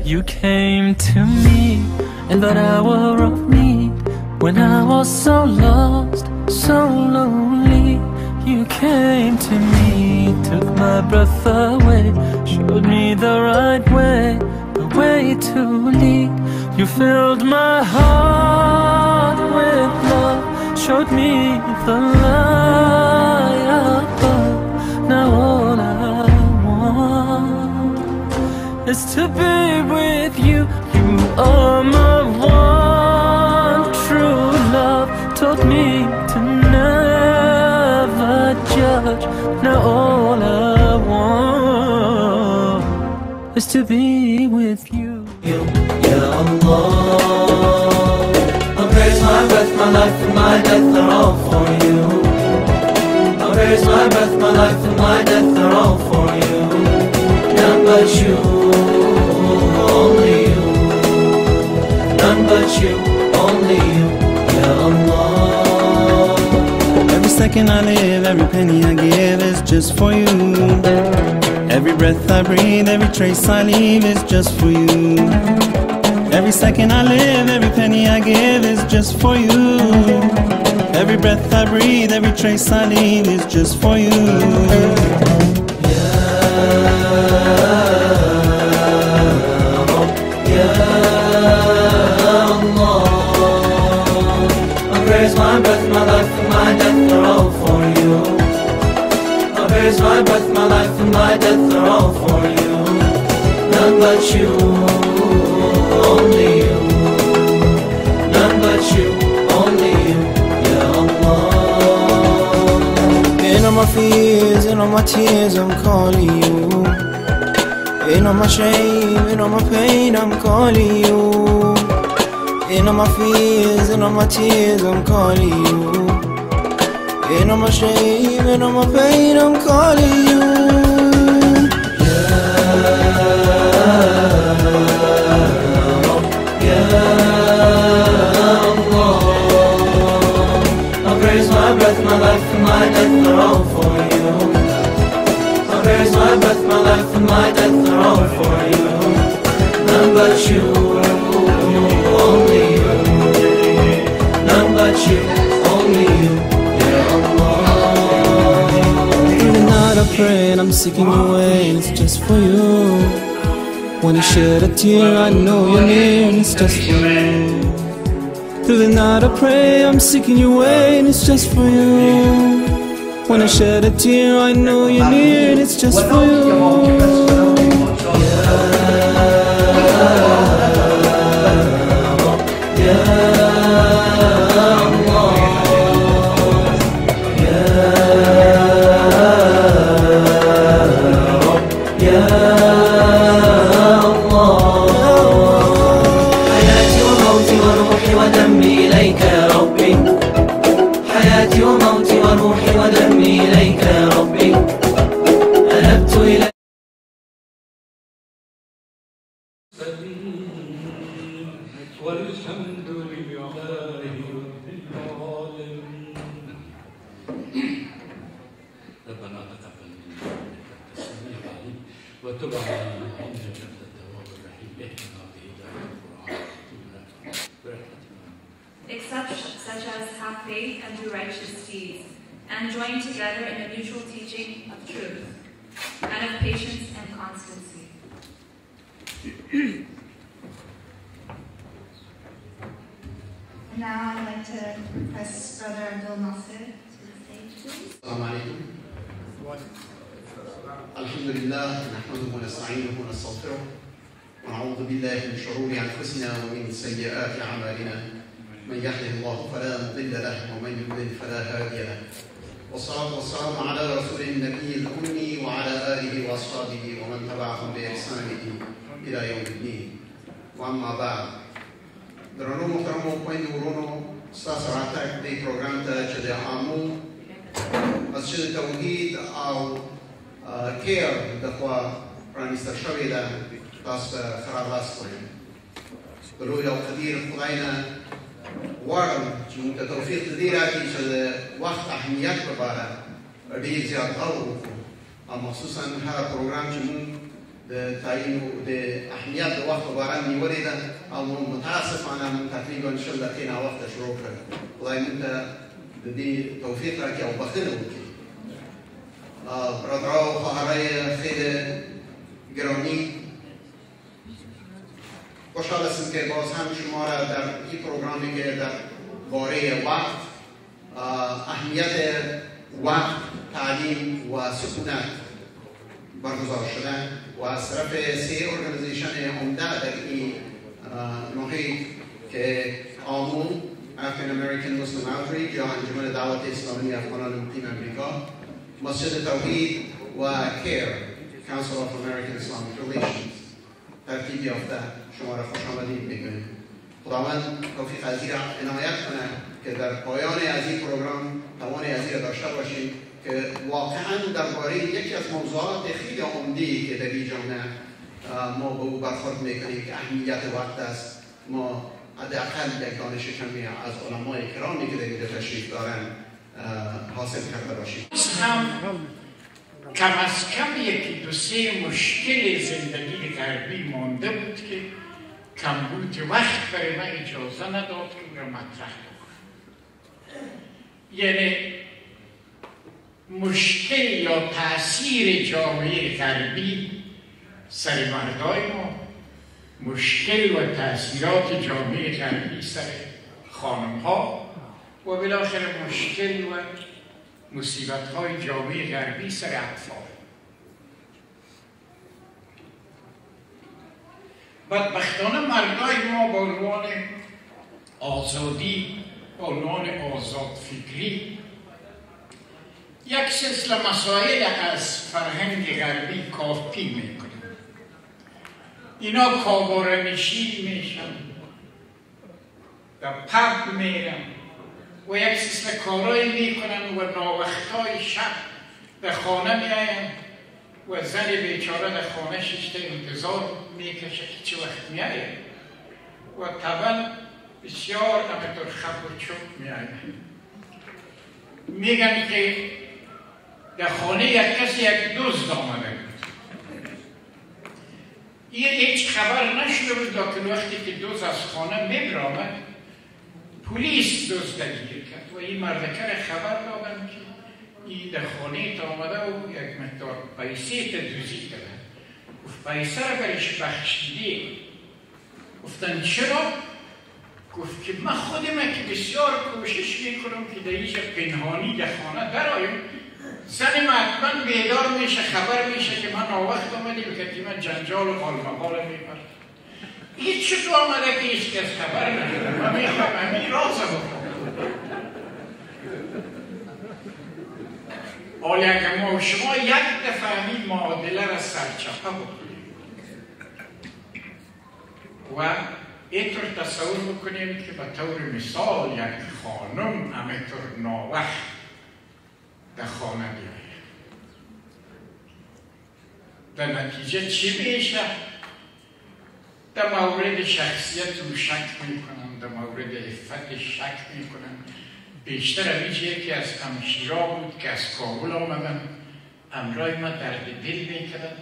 You came to me in that hour of need, when I was so lost, so lonely. You came to me, took my breath away, showed me the right way, the way to lead. You filled my heart with love, showed me the light above. Now all I want is to be with you. You are my one true love, taught me to never judge. Now all I want is to be with you. Ya Allah, I praise my breath, my life and my death are all for you. I praise my breath, my life and my death are all for you. None but you, only you. None but you, only you. Ya Allah. Every second I live, every penny I give is just for you. Every breath I breathe, every trace I leave is just for you. Every second I live, every penny I give is just for you. Every breath I breathe, every trace I leave is just for you. Ya Allah, I praise my breath, my life and my death are all for you. I praise my breath, my life and my death are all for you. None but you, only you. None but you, only you. Ya Allah. In all my fears, in all my tears, I'm calling you. In all my shame, in all my pain, I'm calling you. In all my fears, in all my tears, I'm calling you. In all my shame, in all my pain, I'm calling you. Ya Allah, I praise my breath, my life and my death are all for you. I praise my breath, my life and my death are all for you. None but you, only you. None but you, only you. Ya Allah. Through the night I pray and I'm seeking your way, and it's just for you. When you shed a tear, I know you're near, and it's just for you. Through the night I pray, I'm seeking your way, and it's just for you. When I shed a tear, I know you're near, and it's just for you. حياتي وموتي وروحي ودمي إليك يا ربي. أنبت إليك والحمد لله رب العالمين. ربنا تقبل منا إنك السميع العليم وتب علينا إنك أنت التواب الرحيم. اهدنا بهداية القرآن Exceptions such as have faith and do righteous deeds, and join together in a mutual teaching of truth, and of patience and constancy. And now I'd like to request Brother Abdul Nasir to the stage, please. السلام عليكم. الحمد لله نحمده ونستعينه ونستغفره ونعوذ بالله من شرور انفسنا ومن سيئات اعمالنا. من يهده الله فلا مضل له ومن يضلل فلا هادي له. والصلاه والسلام على رسول النبي الامي وعلى اله واصحابه ومن تبعهم باحسان الى يوم الدين. واما بعد. درنو محترمو کویندو ورونو ستاسو راتګ دې پروګرام ته چې د AAMO مسجد توحید او CAIR دغه پرانیسته شوې ده. تاسو ته ښه راغلاست وایم. د لوی او قدیر خدای نه غواړم چې موږ ته توفیق دې راکړي چې د وخت اهمیت لپاره ډېر زیات غور وکړو او مخصوصا هغه پروګرام چې موږ د تعیین و د اهمیت د وخت باران نیولې ده او متاسفانه موږ تقریبا 10 دقیقې ناوخته شروع کړ. خدای موږ ته د دې توفیق راکړي او بخښنه وکړي. برادرها و خواهرای خیلی گرامی، خوشحال هستم که باز هم شما را در این پروگرامی که در باره وقت، اهمیت وقت، تعلیم و سکونت برگزار شدن و از طرف 3 ارگانیزیشن عمده در این محیط که AAMO African American Muslim Outreach یا انجمن دعوت اسلامی افغانان مقیم امریکا، مسجد توحید و CAIR Council of American Islamic Relations ترتیب یافته شما را خوش آمدید میگویم. خداوند توفیق از این عنایت کنه که در پایان از این پروگرام توان از این داشته باشیم که واقعا درباره یکی از موضوعات خیلی عمده‌ای که در این جامعه ما به او برخورد میکنیم که اهمیت وقت است، ما حداقل یک دانش کمی از علمای کرامی که در اینجا تشریف دارن حاصل کرده باشیم. کم از کم 1-2 مشکل زندگی غربی مانده بود که کمبود وقت برای من اجازه نداد که رو مطرح کنم. یعنی مشکل یا تأثیر جامعه غربی سر مردای ما، مشکل و تأثیرات جامعه غربی سر خانم ها و بالاخره مشکل و مصیبت های جامعه غربی سر اطفال. بدبختانه مردای ما با عنوان آزادی، با عنوان آزاد فکری یک سلسله مسائل از فرهنگ غربی کافی میکنن. اینا کاباره نشین میشن، در پب میرن و یک سلسله کارایی میکنن و ناوقتهای شب به خانه میاین و زن بیچاره در خانه ششته انتظار میکشه که چه وقت میاین و طبعا بسیار همینطور خب و چوب میاین. میگن که در خانه یک کسی یک دزد آمده بود. این هیچ خبر نشده بود که وقتی که دزد از خانه میبرامد پلیس دزد گیر کرد و این مردکر خبر دادن که این در خانه تا آمده و یک مقدار پیسه تا دوزی کرده. گفت پیسه را برش بخشیده. گفتن چرا؟ گفت که من خودم که بسیار کوشش میکنم که در اینجا پنهانی در خانه برایم، زن من حتما بیدار میشه، خبر میشه که من آوقت آمدیم که من جنجال و حال میبرم. هیچ چطور آمده که هیچ کس خبر نداره. من میخوام همین رازه بکنم. حالی اگر ما شما یک دفعه همین معادله را سرچپه بکنیم و اینطور تصور بکنیم که به طور مثال یک خانم همینطور ناوقت در خانه بیاید، در نتیجه چی میشه؟ در مورد شخصیت رو شک میکنن، در مورد عفت شک میکنن. بیشتر همیشه یکی از همشیرا بود که از کابل آمدن، امرای ما درد دل میکردن.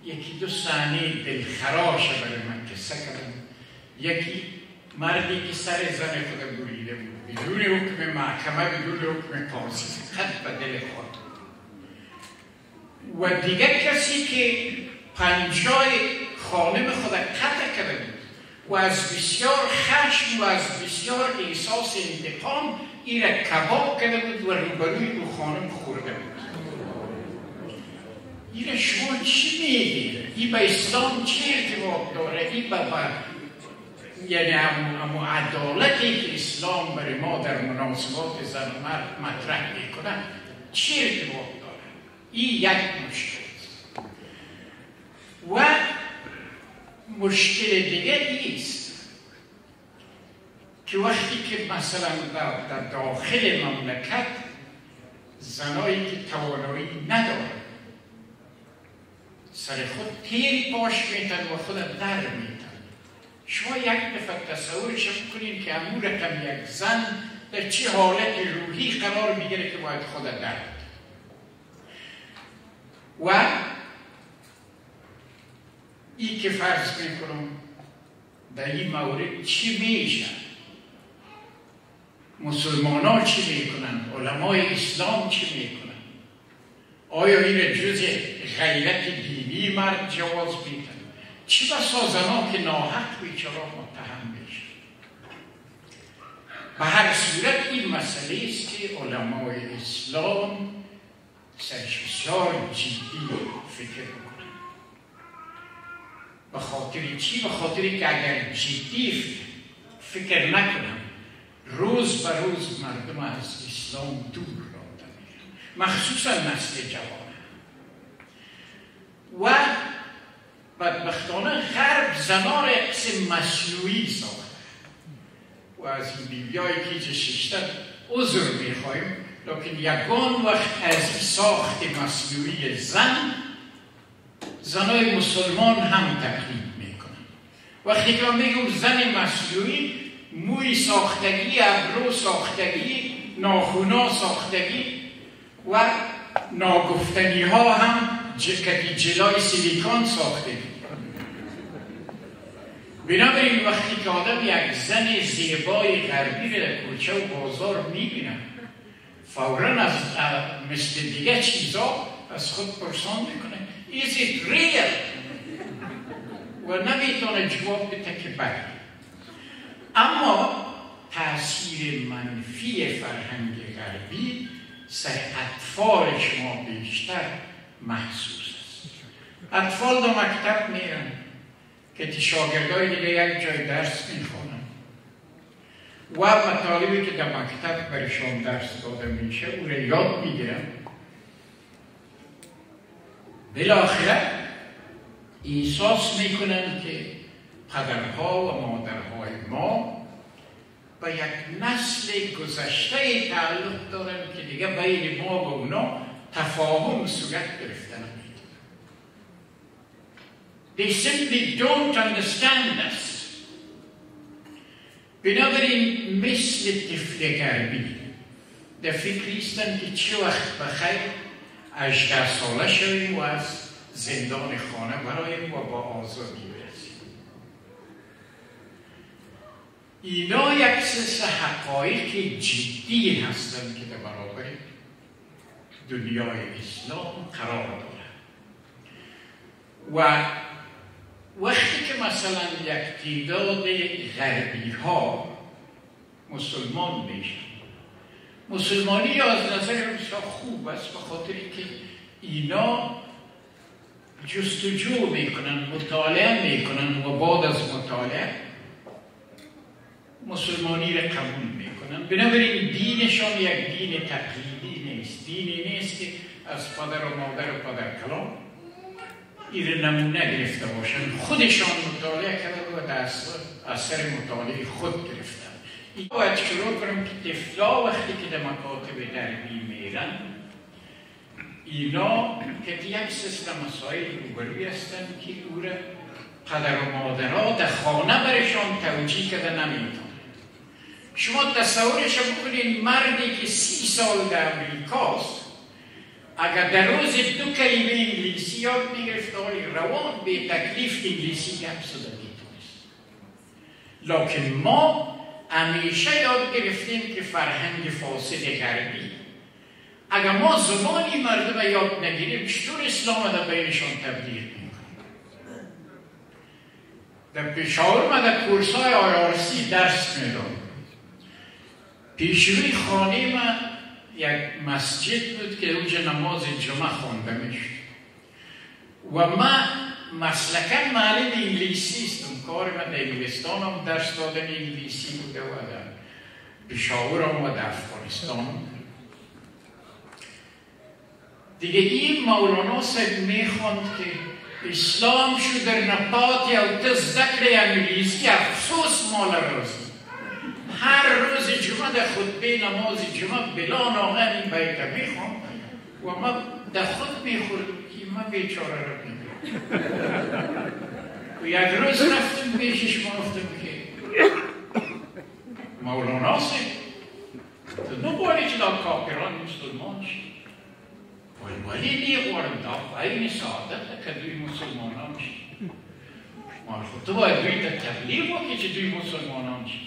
1-2 صحنه دلخراش برای من قصه کردن. یکی مردی که سر زن خود بریده بود بدون حکم محکمه، بدون حکم قاضی، خط به دل خود. و دیگر کسی که پنجای خانم خود قطع کرده بود و از بسیار خشم و از بسیار احساس انتقام این را کباب کرده بود و روبروی دو خانم خورده بود. این را شما چی میگید؟ این به اسلام چه ارتباط داره؟ این به یعنی همون عدالتی که اسلام برای ما در مناسبات زن و مرد مطرح میکنه چه ارتباط داره؟ این یک مشکل است. و مشکل دیگه است که وقتی که مثلا در داخل مملکت زنایی که توانایی نداره سر خود تیر پاش میتن و خود در میتن. شما یک دفعه تصورش کنید که همون رقم یک زن در چه حالت روحی قرار میگیره که باید خود درد. و ای که فرض میکنم در این مورد چی میشه، مسلمان ها چی میکنن، علمای اسلام چی میکنن، آیا این جز غیرت دینی مرد جواز میدن؟ چی بسا زنان که ناحق بیچاره متهم میشه. به هر صورت این مسئله است که علمای اسلام سرش بسیار جدی فکر بکنن. به خاطر چی؟ به خاطری که اگر جدی فکر نکنن روز به روز مردم از اسلام دور رفته میشن، مخصوصا نسل جوان. و بدبختانه غرب زنان را قسم مصنوعی ساخته و از این بیبیایی که ششتر عذر میخوایم، لیکن یگان وقت از ساخت مصنوعی زنای مسلمان هم تقلید میکنن. وقتی که من میگم زن مصنوعی، موی ساختگی، ابرو ساختگی، ناخونا ساختگی و ناگفتنی ها هم جلای سیلیکون ساختگی. بنابراین وقتی که آدم یک زن زیبای غربی رو در کوچه و بازار میبینن، فوراً از مثل دیگه چیزا از خود پرسان میکنه Is it real؟ و نمیتونه جواب بده که بله. اما تأثیر منفی فرهنگ غربی سر اطفال شما بیشتر محسوس است. اطفال در مکتب میرن که شاگردای دیگه یک جای درس میخونن و مطالبی که در مکتب برشان درس داده میشه او را یاد میگیرن. بالاخره احساس میکنن که پدرها و مادرهای ما با یک نسل گذشته تعلق دارن که دیگه بین ما و اونا تفاهم صورت گرفته نمیتونه. They simply don't understand us. بنابراین مثل طفل غربی در فکری هستن که چه وقت بخیر 18 ساله شویم و از زندان خانه برایم و با آزادی برسیم. اینا یک سلسله حقایق جدی هستند که در برابر دنیای اسلام قرار دارند. و وقتی که مثلا یک تعداد غربی ها مسلمان میشن، مسلمانی از نظر بسیار خوب است به خاطر که اینا جستجو میکنن، مطالعه میکنن و بعد از مطالعه مسلمانی را قبول میکنن. بنابراین دینشان یک دین تقلیدی نیست، دینی نیست که از پدر و مادر و پدر کلام این نمونه گرفته باشن، خودشان مطالعه کردن و در اثر مطالعه خود گرفتن. این باید شروع کنم که طفلا وقتی که در مکاتب دربی میرن، اینا که یک سلسله مسائل روبروی هستند که او را پدر و مادرها در خانه برشان توجیه کرده نمیتونن. شما تصورش بکنید مردی که 30 سال در امریکاست اگر در روز 2 کلمه انگلیسی یاد میگرفت روان به تکلیف انگلیسی گپ زده میتونست. لکن ما همیشه یاد گرفتیم که فرهنگ فاسد غربی اگر ما زبانی مردم یاد نگیریم چطور اسلام در بینشان تبلیغ میکنیم؟ در پشاور ما در کورسای آیارسی درس میدم. پیشروی خانه ما یک مسجد بود که اونجا نماز جمعه خوانده میشد و من مسلکاً معلم انگلیسی استم. کار من در انگلستان هم درس دادن انگلیسی بوده و در پشاور هم و در افغانستان. دیگه این مولانا صاحب میخواند که اسلام شو در نپات یا تزدکر انگلیسی افسوس مال روزی. هر روز جمعه در خطبه نماز جمعه بلا ناغن این بیت میخوام و ما در خود میخورم که ما بیچاره رو میگم. و یک روز رفتم بیشش گفتم که مولانا صاحب تو نباید که در کافران مسلمان شد ولی نیغوارم دا این سعادت کدوی مسلمان شد. ما خود تو باید دوی در تبلیغ بکنی که دوی مسلمانان چی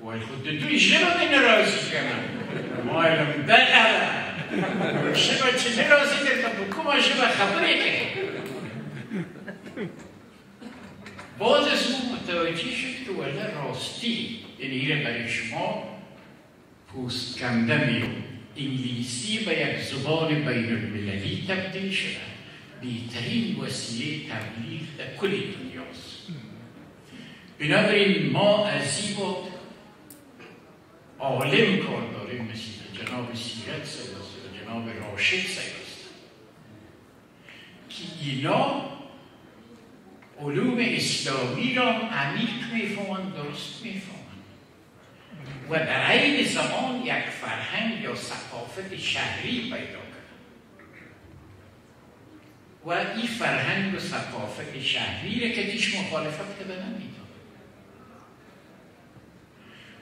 باید خود دوی جلو دی نرازی کنن ما علم دقیقه شبا چه نرازی کنن بکن شبا خبری کنن باز از ما متوجه شد که ولی راستی یعنی ایره برای شما پوست کندن انگلیسی به یک زبان بین المللی تبدیل شده بهترین وسیله تبلیغ در کل دنیاست. بنابراین ما از این بود عالم کار داریم مثل جناب سیرت سیاست و جناب راشد سیاست که اینا علوم اسلامی را عمیق میفهمند، درست میفهمند و در عین زمان یک فرهنگ یا ثقافت شهری پیدا کرد و این فرهنگ و ثقافت شهری را که هیچ مخالفت کرده نمیداد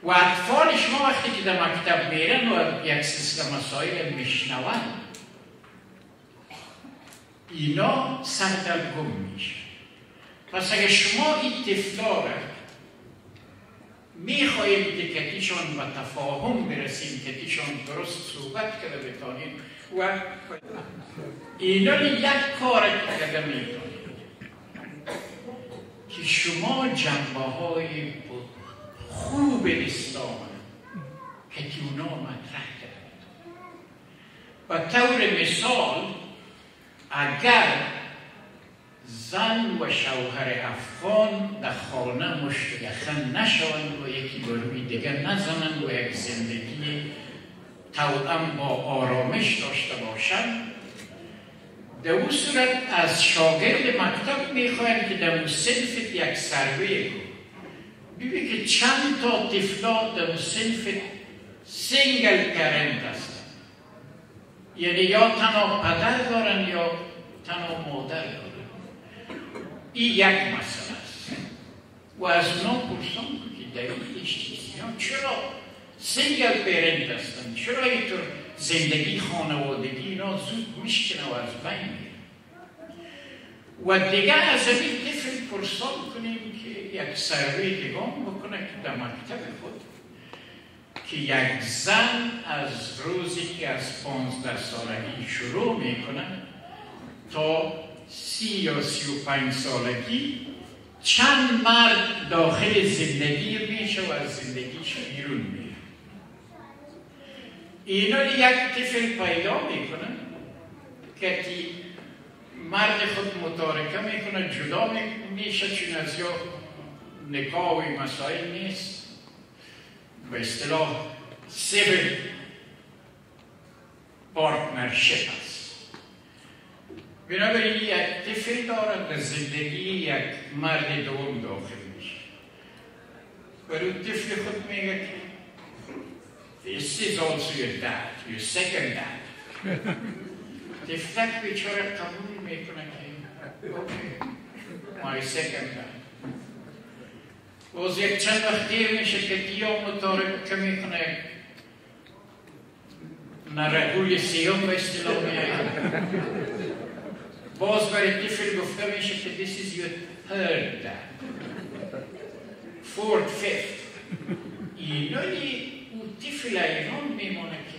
و اطفال شما وقتی که در مکتب میرن و یک سلسله مسائل میشنوند اینا سردرگم میشه. پس اگر شما این طفلا را میخواهید دکتیشان و تفاهم برسیم که تیشان درست صحبت کرده بتانیم و اینا یک کار کرده میتونید که شما جنبه های خوب اسلام که اونا مطرح کرده و طور مثال اگر زن و شوهر افغان در خانه مشترکن نشوند و یکی بروی دیگر نزنند و یک زندگی توأم با آرامش داشته باشند در اون صورت از شاگرد مکتب میخواهند که در اون صنفت یک سروی کن ببین که چند تا طفلا در اون صنفت سینگل پرنت هستند یعنی یا تنها پدر دارن یا تنها مادر دارن. این یک مسئله است و از اونا پرسان که دلیلش چیست چرا سینگل پیرنت هستن چرا اینطور زندگی خانوادگی اینا زود میشکنه و از بین میره و دیگر از این طفل پرسان کنیم که یک سروی دیگام بکنه که در مکتب خود که یک زن از روزی که از 15 سالگی شروع میکنه تا 30 یا 35 سالگی چند مرد داخل زندگی میشه و از زندگیش بیرون میره. اینا یک طفل پیدا میکنن که مرد خود متارکه میکنه جدا میشه چون از یا نکاح و مسائل نیست به اصطلاح سیویل پارتنرشپ است. بنابراین یک طفل دارد در زندگی یک مرد دوم داخل میشه برای طفل خود میگه که this is also your dad, your second dad. طفلک بیچاره قبول میکنه که okay, my second dad. باز یک چند وقت دیر میشه که دیا متارکه میکنه نرگوی سیوم به اصطلاح میگه باز برای طفل گفته میشه که this is your third dad, fourth, fifth. اینایی اون طفل ایران میمونه که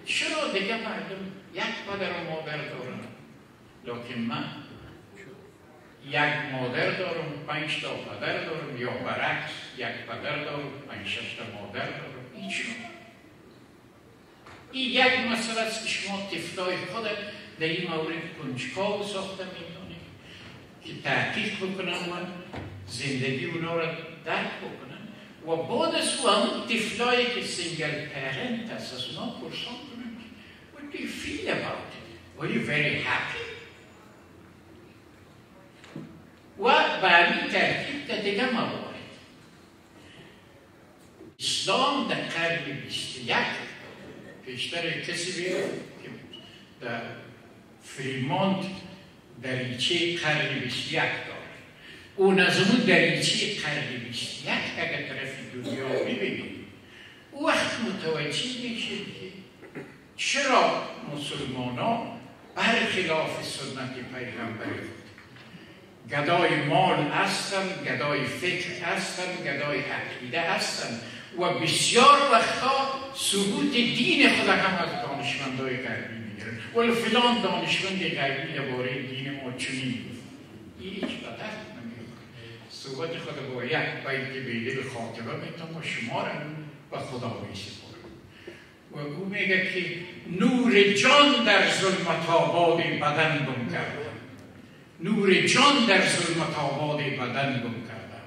چرا دیگه مردم یک پدر و مادر دارن لیکن من یک مادر دارم 5 تا پدر دارم یا برعکس یک پدر دارم 5-6 تا مادر دارم این یک مسئله است که شما طفلای خود در این مورد کنجکاو ساخته میتونید که تحقیق بکنن و زندگی اونا را درک بکنن و بعد از او همون طفلایی که سینگل پرنت هست از اونا پرسان کنن what do you feel about it? Were you very happy? و برای ترکیب در دیگه موارد اسلام در قرن 21 پیشتر کسی بیاد که در فریمونت دریچه قرن 21 داره اون از اون دریچه قرن 21 اگر طرف دنیا ببینید او وقت متوجه میشه که چرا مسلمان ها برخلاف سنت پیغمبر خود گدای مال هستن، گدای فکر هستن، گدای عقیده هستن و بسیار وقتا ثبوت دین خود هم از دانشمندای غربی میگیرن. ولی فلان دانشمند غربی درباره دین ما چنین گفت. این هیچ بدت نمیکنه. ثبوت خود با یک بیت بیده به خاطبه میتونم و شما را به خدا میسپارم. و او میگه که نور جان در ظلمت آباد بدن گم کردم. نور جان در ظلمت آباد بدن گم کردم.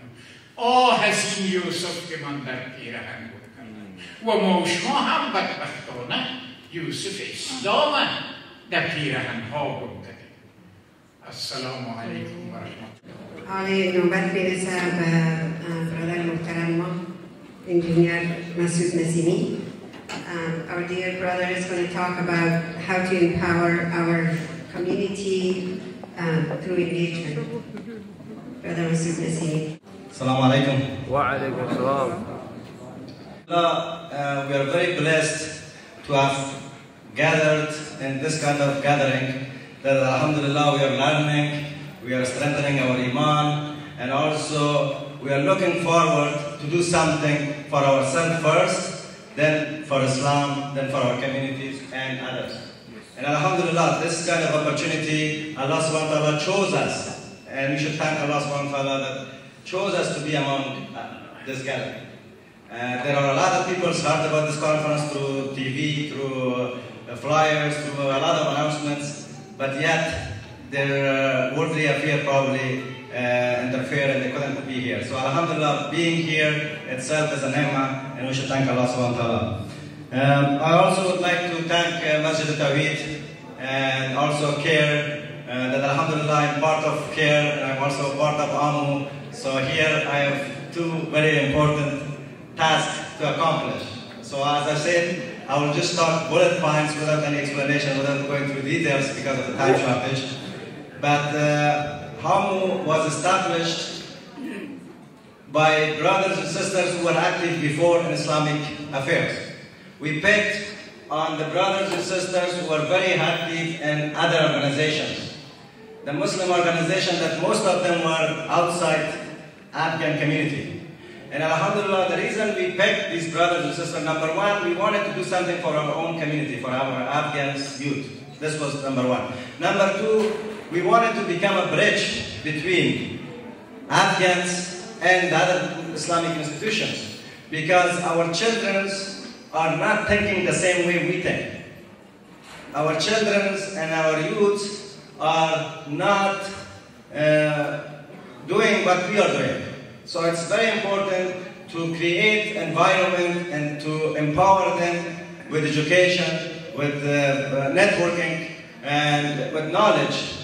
آه از این یوسف که من در پیرهن گم کردم. و ما شما هم بدبختانه یوسف اسلام در پیرهن ها گم کردیم. السلام علیکم و رحمت الله. حالا نوبت میرسه به برادر محترم ما انجینیر مسعود نسیمی. Our dear brother is going to talk about how to empower our community through engagement. Brother Masud Nasimi. Assalamu alaikum. Wa alaikum assalam. We are very blessed to have gathered in this kind of gathering, that alhamdulillah we are learning, we are strengthening our iman, and also we are looking forward to do something for ourselves first, then for Islam, then for our communities and others. And alhamdulillah, this kind of opportunity, Allah subhanahu wa ta'ala chose us. And we should thank Allah subhanahu wa ta'ala that chose us to be among this gathering. There are a lot of people who heard about this conference through TV, through flyers, through a lot of announcements, but yet their worldly affair probably interfered and they couldn't be here. So alhamdulillah, being here itself is a ni'mah, and we should thank Allah subhanahu wa ta'ala. I also would like to thank Masjid al-Tawheed and also CAIR, that alhamdulillah I'm part of CAIR and I'm also part of AAMO. So here I have two very important tasks to accomplish. So as I said, I will just talk bullet points without any explanation, without going through details because of the time shortage. But AAMO was established by brothers and sisters who were active before in Islamic affairs. We picked on the brothers and sisters who were very active in other organizations. The Muslim organization that most of them were outside Afghan community. And alhamdulillah, the reason we picked these brothers and sisters, number one, we wanted to do something for our own community, for our Afghan youth. This was number one. Number two, we wanted to become a bridge between Afghans and the other Islamic institutions, because our children are not thinking the same way we think. Our children and our youths are not doing what we are doing. So it's very important to create environment and to empower them with education, with networking, and with knowledge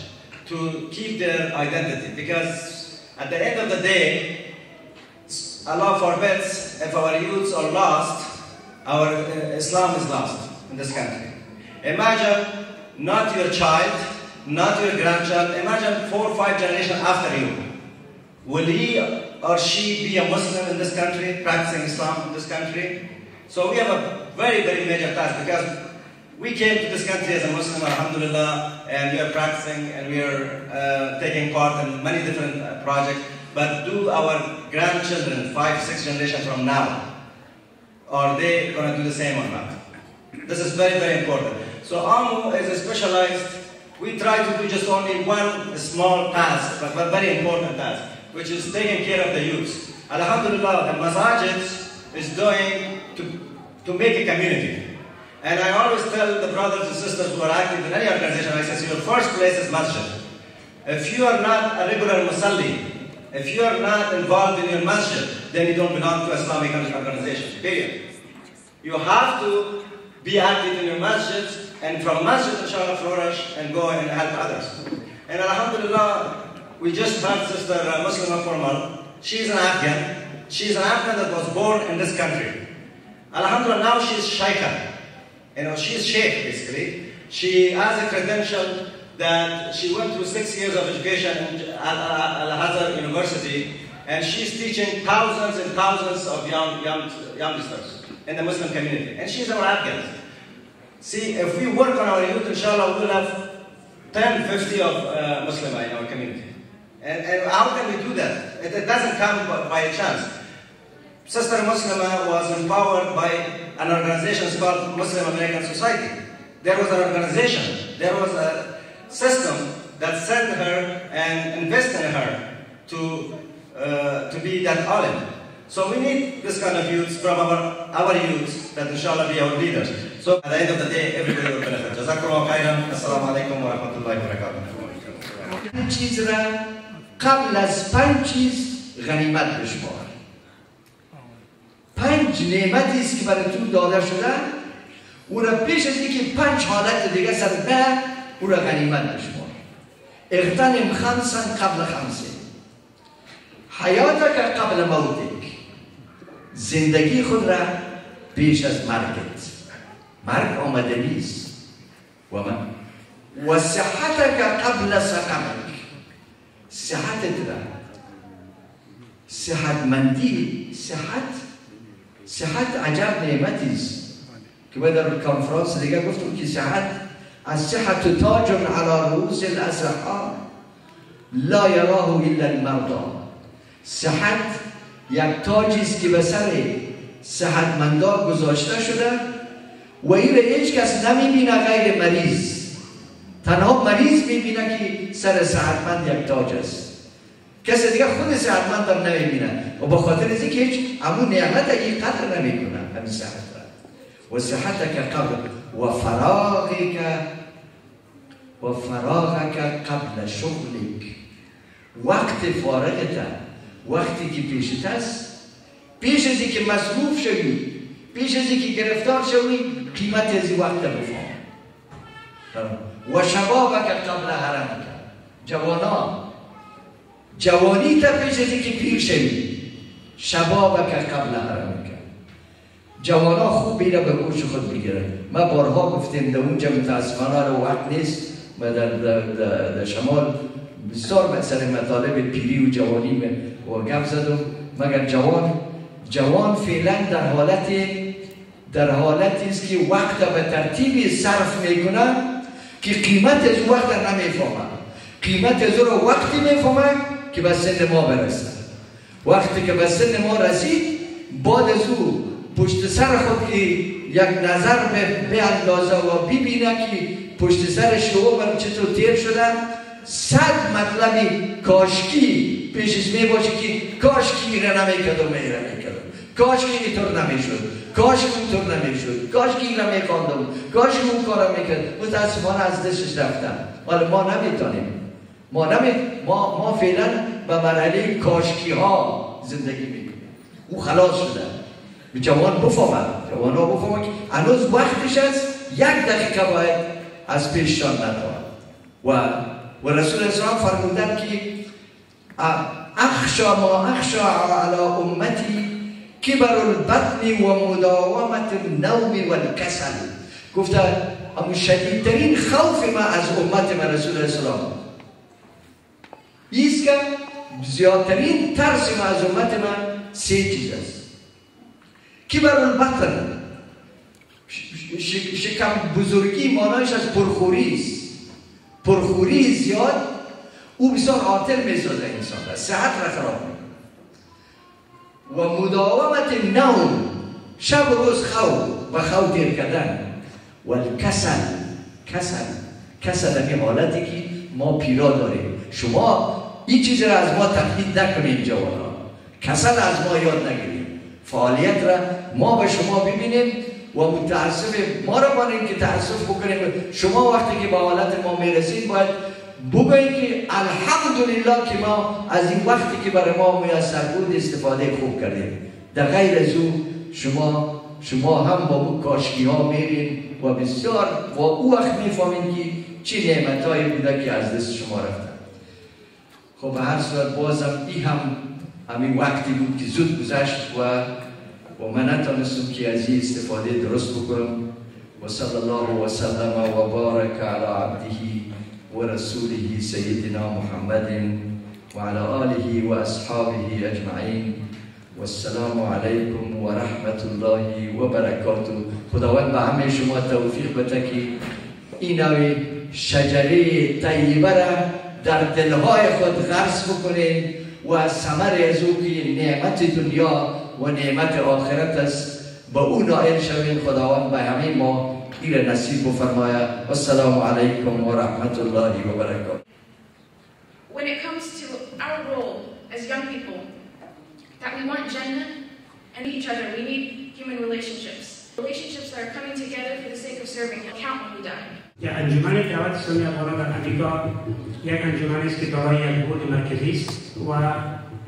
to keep their identity. Because at the end of the day, Allah forbids, if our youths are lost, our Islam is lost in this country. Imagine not your child, not your grandchild, imagine 4 or 5 generations after you. Will he or she be a Muslim in this country, practicing Islam in this country? So we have a very, very major task, because we came to this country as a Muslim, alhamdulillah, and we are practicing and we are taking part in many different projects. But do our grandchildren, 5, 6 generations from now, are they going to do the same or not? This is very, very important. So AAMO is a specialized, we try to do just only one small task, but a very important task, which is taking care of the youths. Alhamdulillah, the masajid is doing to make a community. And I always tell the brothers and sisters who are active in any organization, I say, so your first place is masjid. If you are not a regular musalli, if you are not involved in your masjid, then you don't belong to Islamic organization, period. You have to be active in your masjid, and from masjid, inshallah, flourish and go and help others. And alhamdulillah, we just had Sister Muslima Formal. She's an Afghan. She's an Afghan that was born in this country. Alhamdulillah, now she's shaykha. You know, she's sheikh, basically. She has a credential that she went through 6 years of education at Al-Azhar University, and she's teaching thousands and thousands of youngsters in the Muslim community. And she's our Afghan. See, if we work on our youth, inshallah, we'll have 10, 50 of Muslim in our community. And how can we do that? It doesn't come by a chance. Sister Muslima was empowered by an organization called Muslim American Society. There was an organization, there was a system that sent her and invested in her to be that alim. So we need this kind of youths from our youths that inshallah be our leaders. So at the end of the day, everybody will benefit. Jazakallah khairan. Assalamu alaikum wa rahmatullahi wa barakatuh. چیز را قبل از 5 چیز غنیمت بشمار. 5 نعمتی است که برای تو داده شده، او را پیش از اینکه 5 حالت دیگه سر به او را غنیمت بشمار. اغتنم خمسا قبل خمسه. حیاتک قبل موتک. زندگی خود را پیش از مرگت. مرگ آمده نیست. و صحتک قبل سقمک. صحتت را، صحتمندی، صحت عجب نعمتی است که ما در کنفرانس دیگه گفتم که صحت الصحة تاج على رؤوس الأصحاء لا يراه الا المرضى. صحت یک تاجی است که به سر صحتمندان گذاشته شده و این را هیچ کس نمیبینه غیر مریض. تنها مریض میبینه که سر صحتمند یک تاج است. کسی دیگه خود صحتمند هم نمیبینه و با خاطر از اینکه هیچ همون نعمت این قدر نمیکنه همین صحت را. و صحتک قبل و فراغک قبل شغلک. وقت فارغت، وقتی که پیشت است، پیش از اینکه مصروف شوی، پیش از اینکه گرفتار شوی، قیمت از این وقت بفهم. و شبابک قبل حرمک. جوانی تا پیش از اینکه پیر شوی. شبابک قبل حرمک. جوانا خوب بیره به گوش خود بگیره. ما بارها گفتیم در اونجا متاسفانه رو وقت نیست. ما در شمال بسیار سر مطالب پیری و جوانی و گپ زدم. مگر جوان فعلا در حالتی است که وقت به ترتیبی صرف میکنه که قیمت از وقت نمیفهمه. قیمت از رو وقتی میفهمه که به سن ما برسه. وقتی که به سن ما رسید، بعد از او پشت سر خود که یک نظر به اندازه و ببینه که پشت سر شما برای چطور تیر شده، 100 مطلبی کاشکی پیشش می باشه که کاشکی ایره نمیکرد و میره میکرد، کاشکی اینطور نمیشد، کاشکی اونطور نمیشد، کاشکی ایره میکاندم، کاشکی اون کارم میکرد. متاسفانه از دستش رفتن. حالا ما نمیتونیم، ما فعلا به مرحله کاشکی ها زندگی میکنیم. او خلاص شده. جوان بفهمن که هنوز وقتش است، 1 دقیقه باید از پیششان ندارد. و رسول اسلام فرمودن که اخشا ما اخشا علی امتی کبر البطن و مداومت النوم و الکسل. گفته اما شدیدترین خوف ما از امت من رسول اسلام ایست که زیادترین ترس ما از امت من 3 چیز است. کبر البطن، شکم بزرگی مانایش از پرخوری است. پرخوری زیاد او بسیار عاطل میسازه انسان را، صحت را خراب میکنه. و مداومت نوم، شب و روز خواب دیر کردن. و کسل همی حالتی که ما پیرا داریم. شما این چیز را از ما تقلید نکنیم جوانا، کسل از ما یاد نگیریم. فعالیت را ما به شما ببینیم و متاسف ما را بانیم که تاسف بکنیم. شما وقتی که به حالت ما میرسید باید بگوییم که الحمدلله که ما از این وقتی که برای ما میسر بود استفاده خوب کردیم. در غیر از او شما هم با اون کاشکی ها میرین و بسیار و او وقت میفهمین که چه نعمت هایی بوده که از دست شما رفتن. خب به هر صورت بازم این همین وقتی بود که زود گذشت و من نتانستم که از این استفاده درست بکنم. و صلی الله و سلم و بارک علی عبده و رسوله سیدنا محمد و علی آله و اصحابه اجمعین. و السلام علیکم و رحمت الله و برکاته. خداوند به همه شما توفیق بده که این نوع شجره طیبه را در دلهای خود غرس بکنین و ثمر از او که نعمت دنیا و نعمت آخرت است به او نائل شوین. خداوند به همه ما این نصیب بفرماید. السلام علیکم و رحمت الله و برکاته. When it comes to our role as young people, that we want Jannah and each other, we need human relationships. Relationships that are coming together for the sake of serving Him. Count when we die. انجمن دعوت اسلامی افغانان در امریکا یک انجمن است که دارای یک بورد مرکزی است و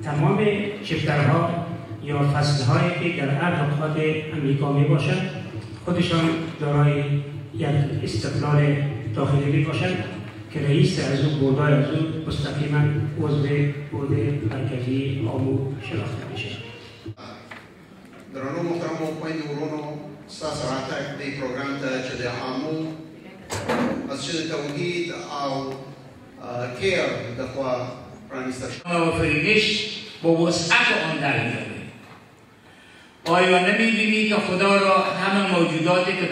تمام چپترها یا فصلهایی که در هر نقاط امریکا می باشند خودشان دارای یک استقلال داخلی می باشند که رئیس از اون بوردهای از اون مستقیما عضو بورد مرکزی آمو شناخته میشه. درنو محترم و پایین ورونو ستاسو راتګ د پروګرام ته چې د آمو مسجد توحید او کیر دخوا پرانیسته شد. آفرینش با وسعت آن در میاره. آیا نمی‌بینی که خدا را همه موجوداتی که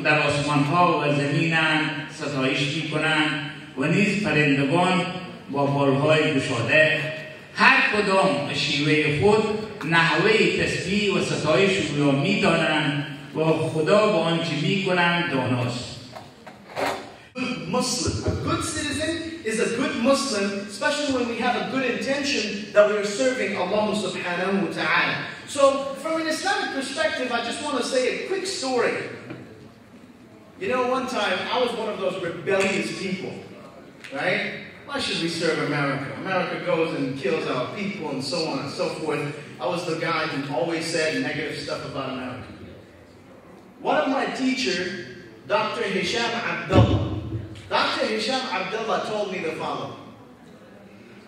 در آسمان ها و زمینند ستایش میکنند و نیز پرندگان با بالهای گشاده هر کدام به شیوه خود نحوه تسبیح و ستایش او را می‌دانند و خدا با آنچه میکنند داناست. Muslim. A good citizen is a good Muslim, especially when we have a good intention that we are serving Allah subhanahu wa ta'ala. So, from an Islamic perspective, I just want to say a quick story. You know, one time, I was one of those rebellious people, right? Why should we serve America? America goes and kills our people and so on and so forth. I was the guy who always said negative stuff about America. One of my teachers, Dr. Hisham Abdullah told me the following.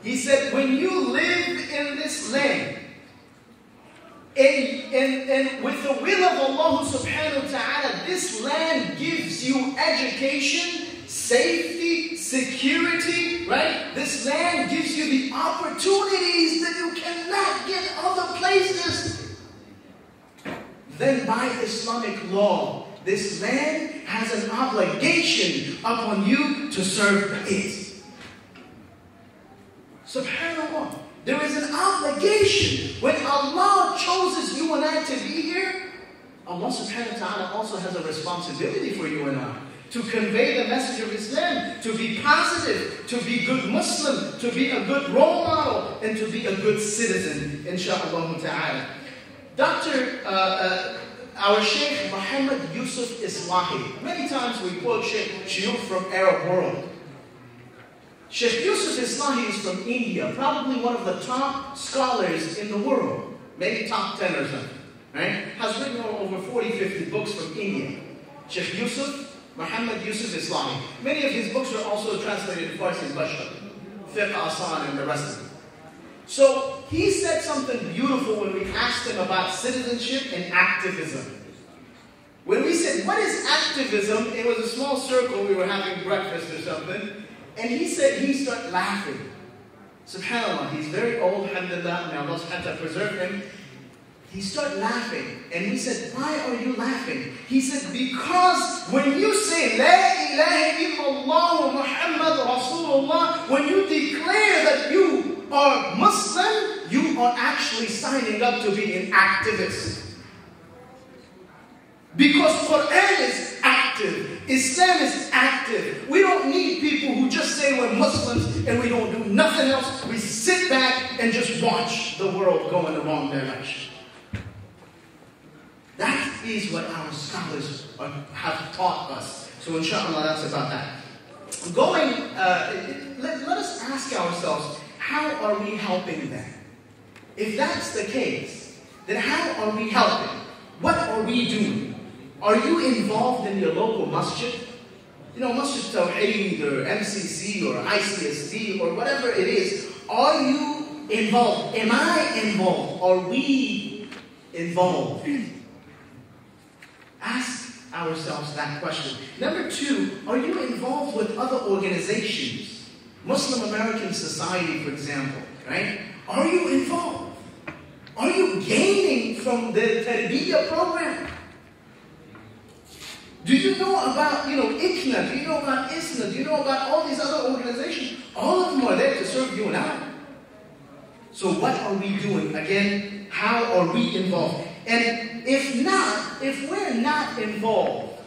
He said, when you live in this land, and with the will of Allah subhanahu wa ta'ala, this land gives you education, safety, security, right? This land gives you the opportunities that you cannot get other places. Then by Islamic law, this land has an obligation upon you to serve it. Subhanallah. There is an obligation. When Allah chooses you and I to be here, Allah subhanahu wa ta'ala also has a responsibility for you and I to convey the message of Islam, to be positive, to be good Muslim, to be a good role model, and to be a good citizen, inshaAllah ta'ala. Our Sheikh Muhammad Yusuf Islahi. Many times we quote Sheikh Shuyukh from Arab world. Sheikh Yusuf Islahi is from India, probably one of the top scholars in the world, maybe top 10 or something, right? Has written over 40-50 books from India. Sheikh Yusuf, Muhammad Yusuf Islahi. Many of his books were also translated to Farsi and Bashar, Fiqh Asan and the rest of them. So he said something beautiful when we asked him about citizenship and activism. When we said, what is activism? It was a small circle, we were having breakfast or something. And he said, he started laughing. SubhanAllah, he's very old, alhamdulillah, may Allah subhanahu wa ta'ala preserve him. He started laughing. And we said, why are you laughing? He said, because when you say, La ilaha illallah Muhammad Rasulullah, when you declare that you are Muslim, you are actually signing up to be an activist. Because Quran is active, Islam is active. We don't need people who just say we're Muslims and we don't do nothing else. We sit back and just watch the world go in the wrong direction. That is what our scholars have taught us. So inshallah, that's about that. Let us ask ourselves, how are we helping them? If that's the case, then how are we helping? What are we doing? Are you involved in your local masjid? You know, Masjid Tawheed or MCC or ICSD or whatever it is. Are you involved? Am I involved? Are we involved? Ask ourselves that question. Number two, are you involved with other organizations? Muslim American Society, for example, right? Are you involved? Are you gaining from the Tarbiyah program? Do you know about, ICNA? Do you know about ISNA? Do you know about all these other organizations? All of them are there to serve you and I. So what are we doing? Again, how are we involved? And if we're not involved,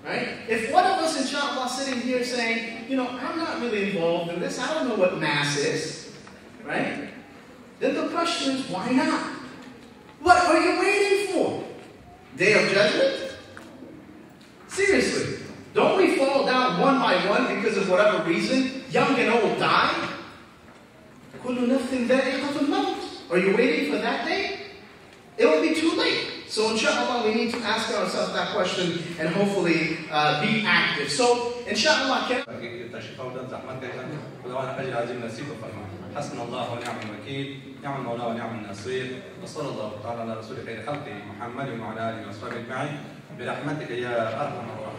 right? If one of us, inshallah, sitting here saying, I'm not really involved in this, I don't know what mass is, right? Then the question is, why not? What are you waiting for? Day of judgment? Seriously, don't we fall down one by one because of whatever reason, young and old die? Are you waiting for that day? It will be too late. So inshallah, we need to ask ourselves that question and hopefully be active. So inshallah, حسبنا الله ونعم الوكيل، نعم المولى ونعم النصير، وصلى الله تعالى على رسول خير خلقه محمد وعلى اله وصحبه اجمعين برحمتك يا ارحم الراحمين.